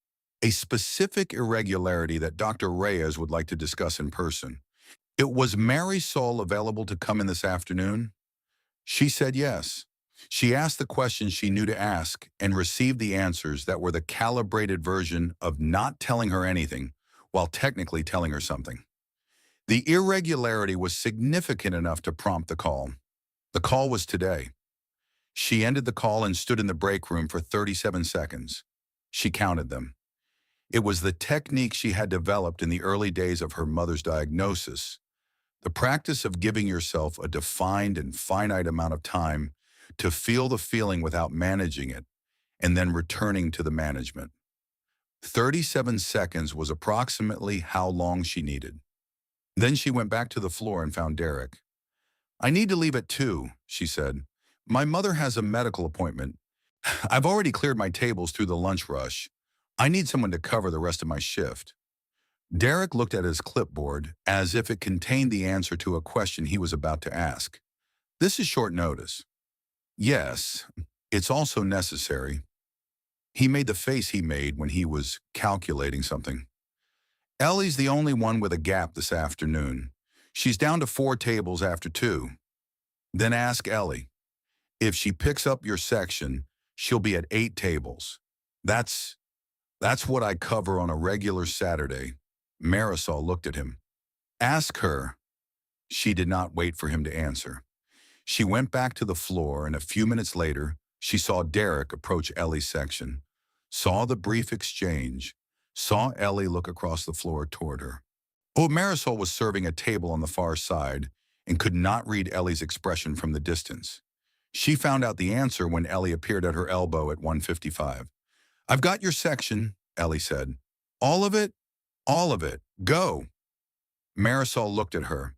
a specific irregularity that Dr. Reyes would like to discuss in person. It was Marisol available to come in this afternoon? She said yes. She asked the questions she knew to ask and received the answers that were the calibrated version of not telling her anything while technically telling her something. The irregularity was significant enough to prompt the call. The call was today. She ended the call and stood in the break room for 37 seconds. She counted them. It was the technique she had developed in the early days of her mother's diagnosis, the practice of giving yourself a defined and finite amount of time to feel the feeling without managing it, and then returning to the management. 37 seconds was approximately how long she needed. Then she went back to the floor and found Derek. "I need to leave at 2, she said. "My mother has a medical appointment. I've already cleared my tables through the lunch rush. I need someone to cover the rest of my shift." Derek looked at his clipboard as if it contained the answer to a question he was about to ask. "This is short notice." "Yes, it's also necessary." He made the face he made when he was calculating something. "Ellie's the only one with a gap this afternoon. She's down to 4 tables after 2. Then ask Ellie. If she picks up your section, she'll be at 8 tables. That's what I cover on a regular Saturday." Marisol looked at him. "Ask her." She did not wait for him to answer. She went back to the floor, and a few minutes later, she saw Derek approach Ellie's section, saw the brief exchange, saw Ellie look across the floor toward her. Oh, Marisol was serving a table on the far side and could not read Ellie's expression from the distance. She found out the answer when Ellie appeared at her elbow at 1:55. "I've got your section," Ellie said. "All of it? All of it. Go." Marisol looked at her.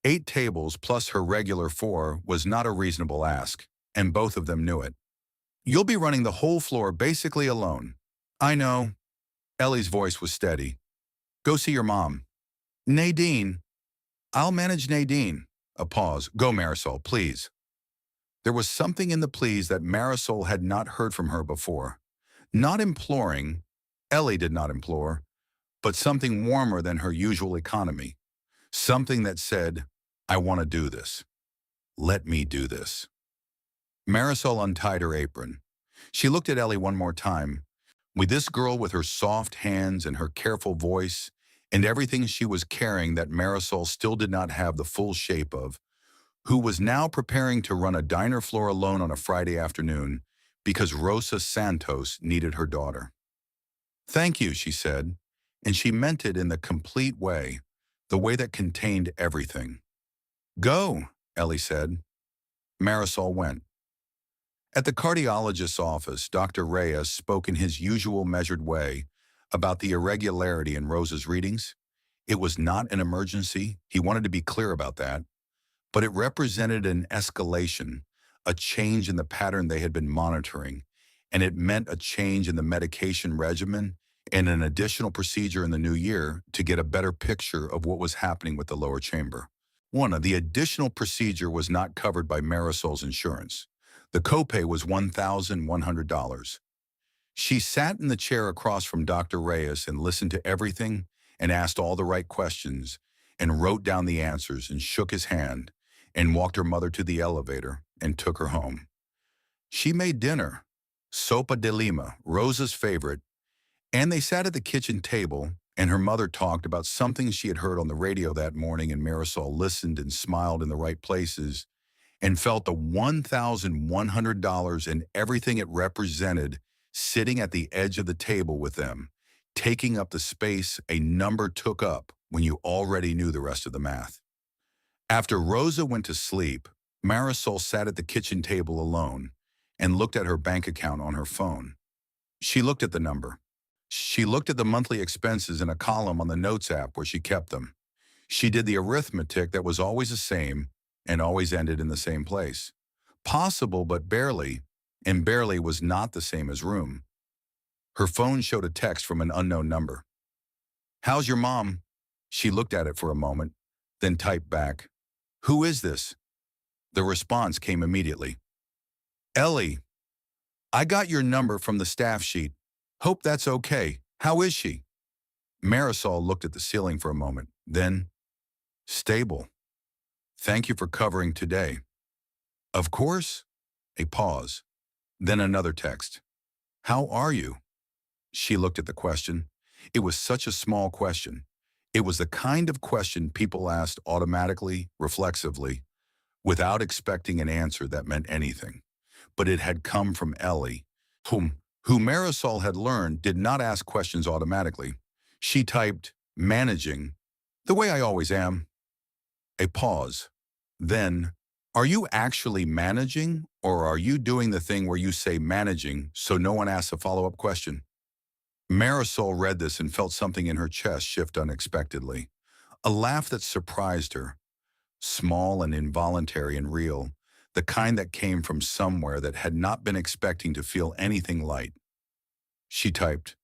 8 tables plus her regular 4 was not a reasonable ask, and both of them knew it. "You'll be running the whole floor basically alone." "I know." Ellie's voice was steady. "Go see your mom." "Nadine." "I'll manage Nadine." A pause. "Go, Marisol, please." There was something in the pleas that Marisol had not heard from her before. Not imploring, Ellie did not implore, but something warmer than her usual economy. Something that said, "I want to do this. Let me do this." Marisol untied her apron. She looked at Ellie one more time. With this girl with her soft hands and her careful voice and everything she was carrying that Marisol still did not have the full shape of, who was now preparing to run a diner floor alone on a Friday afternoon because Rosa Santos needed her daughter. "Thank you," she said, and she meant it in the complete way, the way that contained everything. "Go," Ellie said. Marisol went. At the cardiologist's office, Dr. Reyes spoke in his usual measured way about the irregularity in Rosa's readings. It was not an emergency, he wanted to be clear about that, but it represented an escalation, a change in the pattern they had been monitoring, and it meant a change in the medication regimen and an additional procedure in the new year to get a better picture of what was happening with the lower chamber. One, the additional procedure was not covered by Marisol's insurance. The copay was $1,100. She sat in the chair across from Dr. Reyes and listened to everything and asked all the right questions and wrote down the answers and shook his hand and walked her mother to the elevator and took her home. She made dinner, sopa de lima, Rosa's favorite, and they sat at the kitchen table, and her mother talked about something she had heard on the radio that morning, and Marisol listened and smiled in the right places and felt the $1,100 and everything it represented sitting at the edge of the table with them, taking up the space a number took up when you already knew the rest of the math. After Rosa went to sleep, Marisol sat at the kitchen table alone and looked at her bank account on her phone. She looked at the number. She looked at the monthly expenses in a column on the Notes app where she kept them. She did the arithmetic that was always the same and always ended in the same place. Possible, but barely, and barely was not the same as room. Her phone showed a text from an unknown number. "How's your mom?" She looked at it for a moment, then typed back, "Who is this?" The response came immediately. "Ellie, I got your number from the staff sheet. Hope that's okay. How is she?" Marisol looked at the ceiling for a moment, then, "Stable. Thank you for covering today." "Of course." A pause. Then another text. "How are you?" She looked at the question. It was such a small question. It was the kind of question people asked automatically, reflexively, without expecting an answer that meant anything. But it had come from Ellie, who Marisol had learned did not ask questions automatically. She typed, managing, the way I always am. A pause. Then, are you actually managing, or are you doing the thing where you say managing so no one asks a follow-up question? Marisol read this and felt something in her chest shift unexpectedly. A laugh that surprised her, small and involuntary and real, the kind that came from somewhere that had not been expecting to feel anything light. She typed,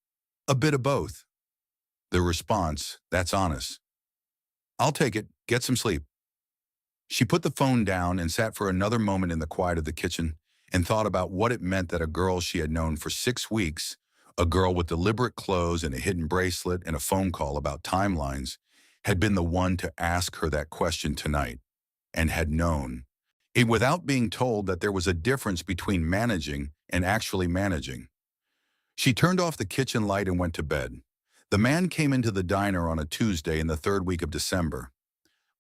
a bit of both. The response, that's honest. I'll take it, get some sleep. She put the phone down and sat for another moment in the quiet of the kitchen and thought about what it meant that a girl she had known for 6 weeks, a girl with deliberate clothes and a hidden bracelet and a phone call about timelines, had been the one to ask her that question tonight, and had known, it without being told that there was a difference between managing and actually managing. She turned off the kitchen light and went to bed. The man came into the diner on a Tuesday in the third week of December.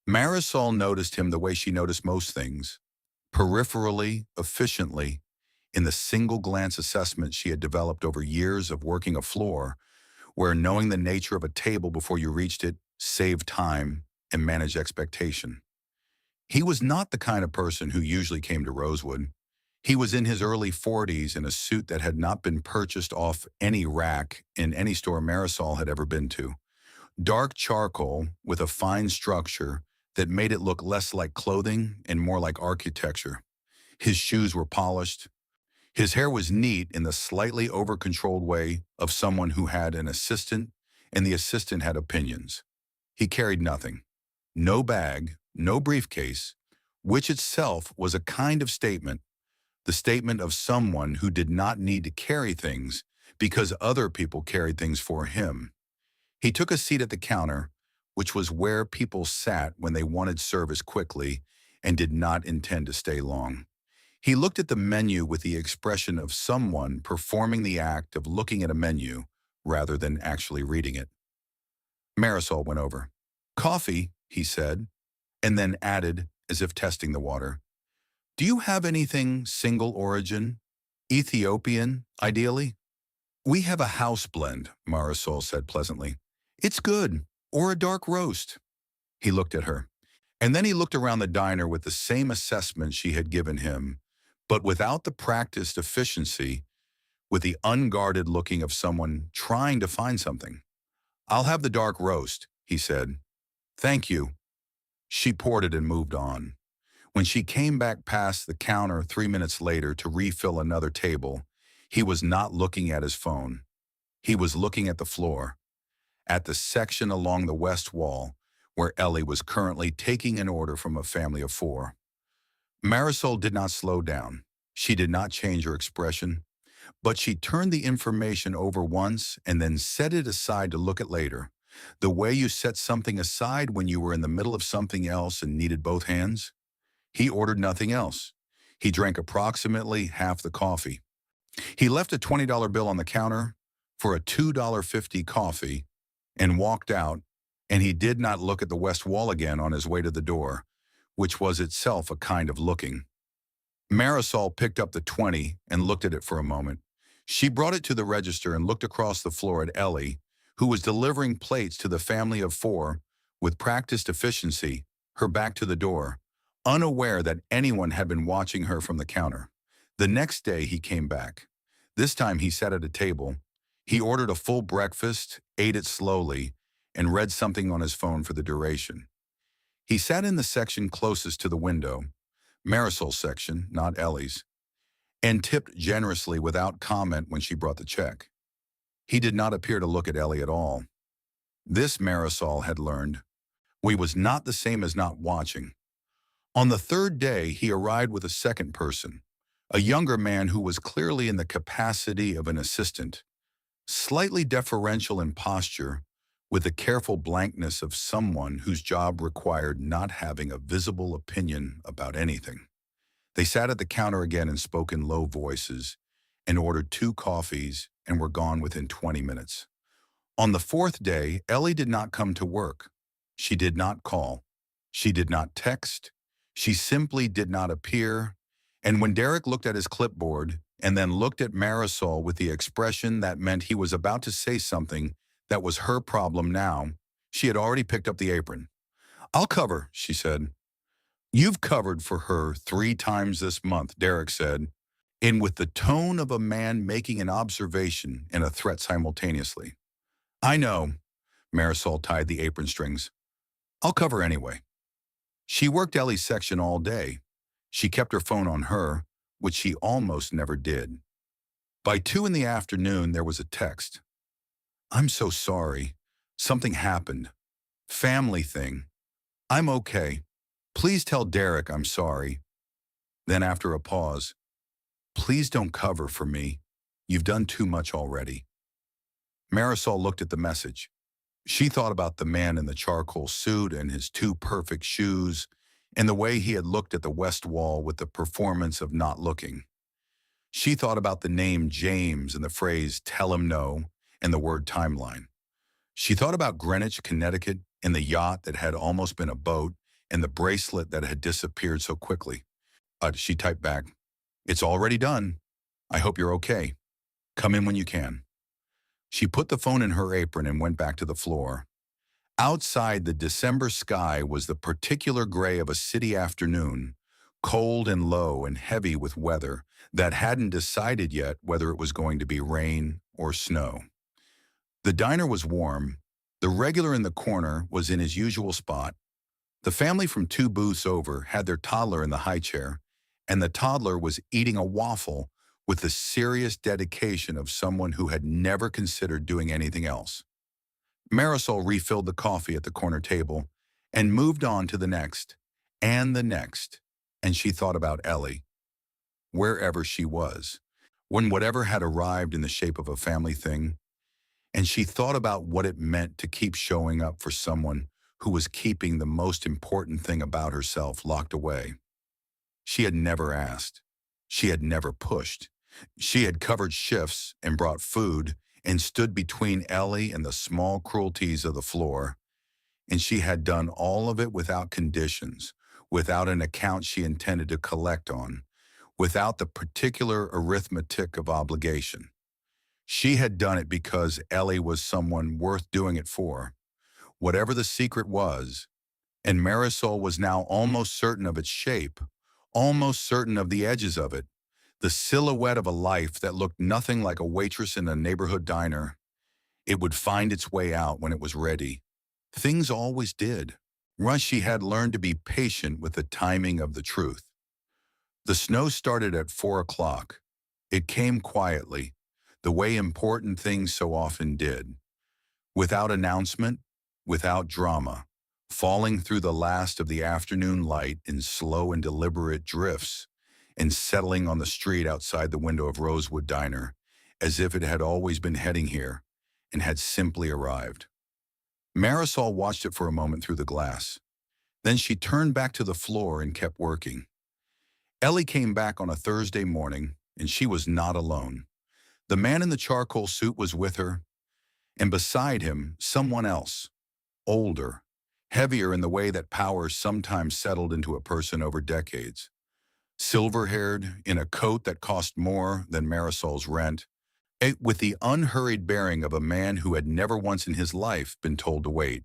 Marisol noticed him the way she noticed most things, peripherally, efficiently, in the single-glance assessment she had developed over years of working a floor, where knowing the nature of a table before you reached it saved time and managed expectation. He was not the kind of person who usually came to Rosewood. He was in his early 40s in a suit that had not been purchased off any rack in any store Marisol had ever been to. Dark charcoal with a fine structure that made it look less like clothing and more like architecture. His shoes were polished. His hair was neat in the slightly over-controlled way of someone who had an assistant and the assistant had opinions. He carried nothing. No bag, no briefcase, which itself was a kind of statement, the statement of someone who did not need to carry things because other people carried things for him. He took a seat at the counter, which was where people sat when they wanted service quickly and did not intend to stay long. He looked at the menu with the expression of someone performing the act of looking at a menu rather than actually reading it. Marisol went over. Coffee, he said, and then added, as if testing the water, do you have anything single origin? Ethiopian, ideally? We have a house blend, Marisol said pleasantly. It's good, or a dark roast. He looked at her, and then he looked around the diner with the same assessment she had given him, but without the practiced efficiency, with the unguarded looking of someone trying to find something. I'll have the dark roast, he said. Thank you. She poured it and moved on. When she came back past the counter 3 minutes later to refill another table, he was not looking at his phone. He was looking at the floor, at the section along the west wall where Ellie was currently taking an order from a family of 4. Marisol did not slow down. She did not change her expression, but she turned the information over once and then set it aside to look at later, the way you set something aside when you were in the middle of something else and needed both hands. He ordered nothing else. He drank approximately half the coffee. He left a $20 bill on the counter for a $2.50 coffee and walked out, and he did not look at the west wall again on his way to the door, which was itself a kind of looking. Marisol picked up the 20 and looked at it for a moment. She brought it to the register and looked across the floor at Ellie, who was delivering plates to the family of 4 with practiced efficiency, her back to the door, unaware that anyone had been watching her from the counter. The next day he came back. This time he sat at a table. He ordered a full breakfast, ate it slowly, and read something on his phone for the duration. He sat in the section closest to the window, Marisol's section, not Ellie's, and tipped generously without comment when she brought the check. He did not appear to look at Ellie at all. This, Marisol had learned, was not the same as not watching. On the third day, he arrived with a second person, a younger man who was clearly in the capacity of an assistant, slightly deferential in posture, with the careful blankness of someone whose job required not having a visible opinion about anything. They sat at the counter again and spoke in low voices and ordered 2 coffees and were gone within 20 minutes. On the 4th day, Ellie did not come to work. She did not call. She did not text. She simply did not appear. And when Derek looked at his clipboard and then looked at Marisol with the expression that meant he was about to say something that was her problem now. She had already picked up the apron. "I'll cover," she said. "You've covered for her 3 times this month," Derek said, and with the tone of a man making an observation and a threat simultaneously. "I know." Marisol tied the apron strings. "I'll cover anyway." She worked Ellie's section all day. She kept her phone on her, which she almost never did. By 2 in the afternoon, there was a text. "I'm so sorry. Something happened. Family thing. I'm okay. Please tell Derek I'm sorry." Then after a pause, "Please don't cover for me. You've done too much already." Marisol looked at the message. She thought about the man in the charcoal suit and his 2 perfect shoes, and the way he had looked at the west wall with the performance of not looking. She thought about the name James and the phrase "tell him no" and the word timeline. She thought about Greenwich, Connecticut, and the yacht that had almost been a boat, and the bracelet that had disappeared so quickly. She typed back, "It's already done. I hope you're okay. Come in when you can." She put the phone in her apron and went back to the floor. Outside, the December sky was the particular gray of a city afternoon, cold and low and heavy with weather that hadn't decided yet whether it was going to be rain or snow. The diner was warm. The regular in the corner was in his usual spot. The family from 2 booths over had their toddler in the high chair, and the toddler was eating a waffle with the serious dedication of someone who had never considered doing anything else. Marisol refilled the coffee at the corner table and moved on to the next, and the next, and she thought about Ellie, wherever she was, when whatever had arrived in the shape of a family thing, and she thought about what it meant to keep showing up for someone who was keeping the most important thing about herself locked away. She had never asked. She had never pushed. She had covered shifts and brought food and stood between Ellie and the small cruelties of the floor, and she had done all of it without conditions, without an account she intended to collect on, without the particular arithmetic of obligation. She had done it because Ellie was someone worth doing it for, whatever the secret was, and Marisol was now almost certain of its shape, almost certain of the edges of it, the silhouette of a life that looked nothing like a waitress in a neighborhood diner. It would find its way out when it was ready. Things always did. She had learned to be patient with the timing of the truth. The snow started at 4 o'clock. It came quietly, the way important things so often did. Without announcement, without drama, falling through the last of the afternoon light in slow and deliberate drifts, and settling on the street outside the window of Rosewood Diner, as if it had always been heading here, and had simply arrived. Marisol watched it for a moment through the glass. Then she turned back to the floor and kept working. Ellie came back on a Thursday morning, and she was not alone. The man in the charcoal suit was with her, and beside him, someone else, older, heavier in the way that power sometimes settled into a person over decades. Silver-haired, in a coat that cost more than Marisol's rent, with the unhurried bearing of a man who had never once in his life been told to wait.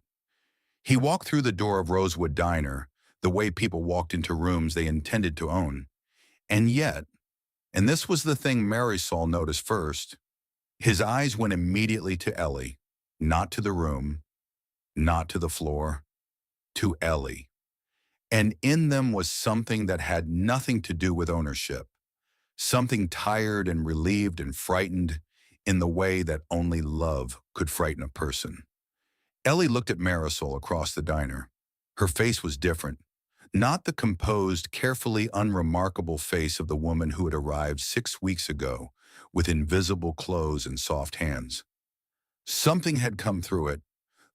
He walked through the door of Rosewood Diner, the way people walked into rooms they intended to own. And yet, and this was the thing Marisol noticed first, his eyes went immediately to Ellie, not to the room, not to the floor, to Ellie. And in them was something that had nothing to do with ownership, something tired and relieved and frightened in the way that only love could frighten a person. Ellie looked at Marisol across the diner. Her face was different, not the composed, carefully unremarkable face of the woman who had arrived 6 weeks ago with invisible clothes and soft hands. Something had come through it,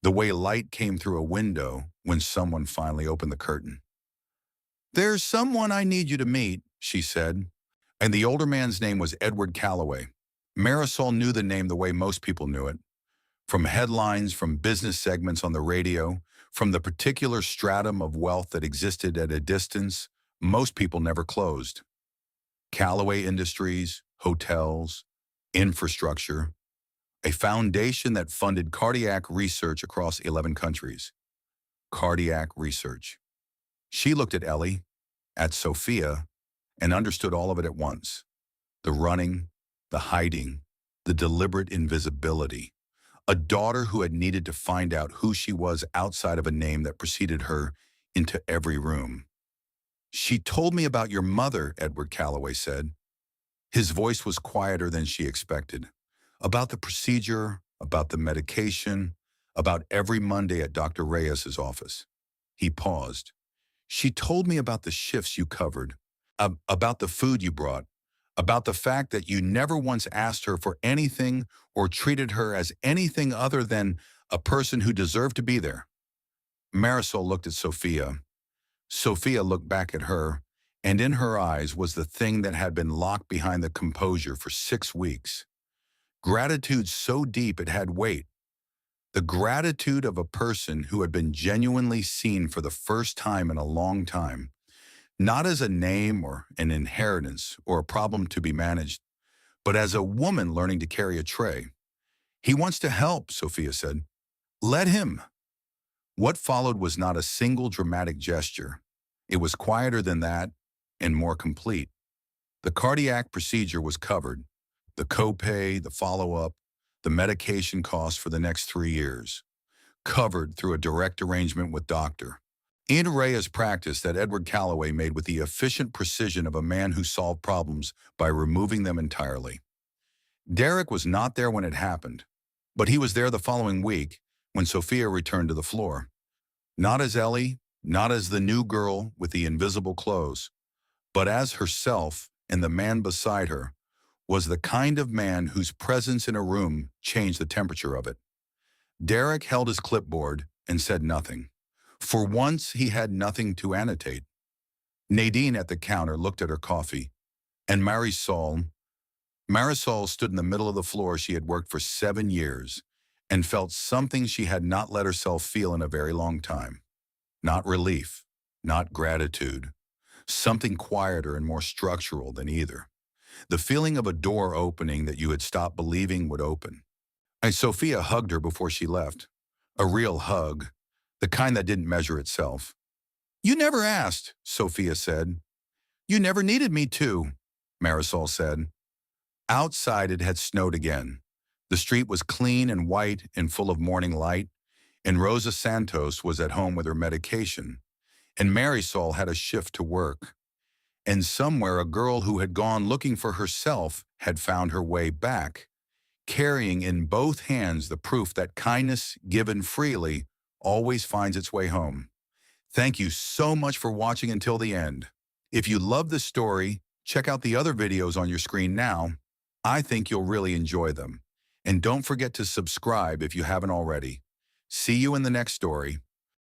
the way light came through a window when someone finally opened the curtain. "There's someone I need you to meet," she said, and the older man's name was Edward Calloway. Marisol knew the name the way most people knew it, from headlines, from business segments on the radio, from the particular stratum of wealth that existed at a distance most people never closed. Calloway Industries, hotels, infrastructure, a foundation that funded cardiac research across 11 countries. Cardiac research. She looked at Ellie, at Sofia, and understood all of it at once. The running, the hiding, the deliberate invisibility. A daughter who had needed to find out who she was outside of a name that preceded her into every room. "She told me about your mother," Edward Calloway said. His voice was quieter than she expected. About the procedure, about the medication, about every Monday at Dr. Reyes's office. He paused. "She told me about the shifts you covered, about the food you brought, about the fact that you never once asked her for anything or treated her as anything other than a person who deserved to be there." Marisol looked at Sofia. Sofia looked back at her, and in her eyes was the thing that had been locked behind the composure for 6 weeks. Gratitude so deep it had weight. The gratitude of a person who had been genuinely seen for the first time in a long time, not as a name or an inheritance or a problem to be managed, but as a woman learning to carry a tray. "He wants to help," Sofia said. "Let him." What followed was not a single dramatic gesture. It was quieter than that and more complete. The cardiac procedure was covered. The copay, the follow-up, the medication costs for the next 3 years. Covered through a direct arrangement with Dr. Reyes practice that Edward Calloway made with the efficient precision of a man who solved problems by removing them entirely. Derek was not there when it happened, but he was there the following week when Sofia returned to the floor. Not as Ellie, not as the new girl with the invisible clothes, but as herself, and the man beside her was the kind of man whose presence in a room changed the temperature of it. Derek held his clipboard and said nothing. For once, he had nothing to annotate. Nadine at the counter looked at her coffee, and Marisol stood in the middle of the floor. She had worked for 7 years and felt something she had not let herself feel in a very long time. Not relief, not gratitude. Something quieter and more structural than either. The feeling of a door opening that you had stopped believing would open. And Sofia hugged her before she left. A real hug, the kind that didn't measure itself. "You never asked," Sofia said. "You never needed me to," Marisol said. Outside it had snowed again. The street was clean and white and full of morning light, and Rosa Santos was at home with her medication, and Marisol had a shift to work. And somewhere a girl who had gone looking for herself had found her way back, carrying in both hands the proof that kindness given freely always finds its way home. Thank you so much for watching until the end. If you love this story, check out the other videos on your screen now. I think you'll really enjoy them. And don't forget to subscribe if you haven't already. See you in the next story.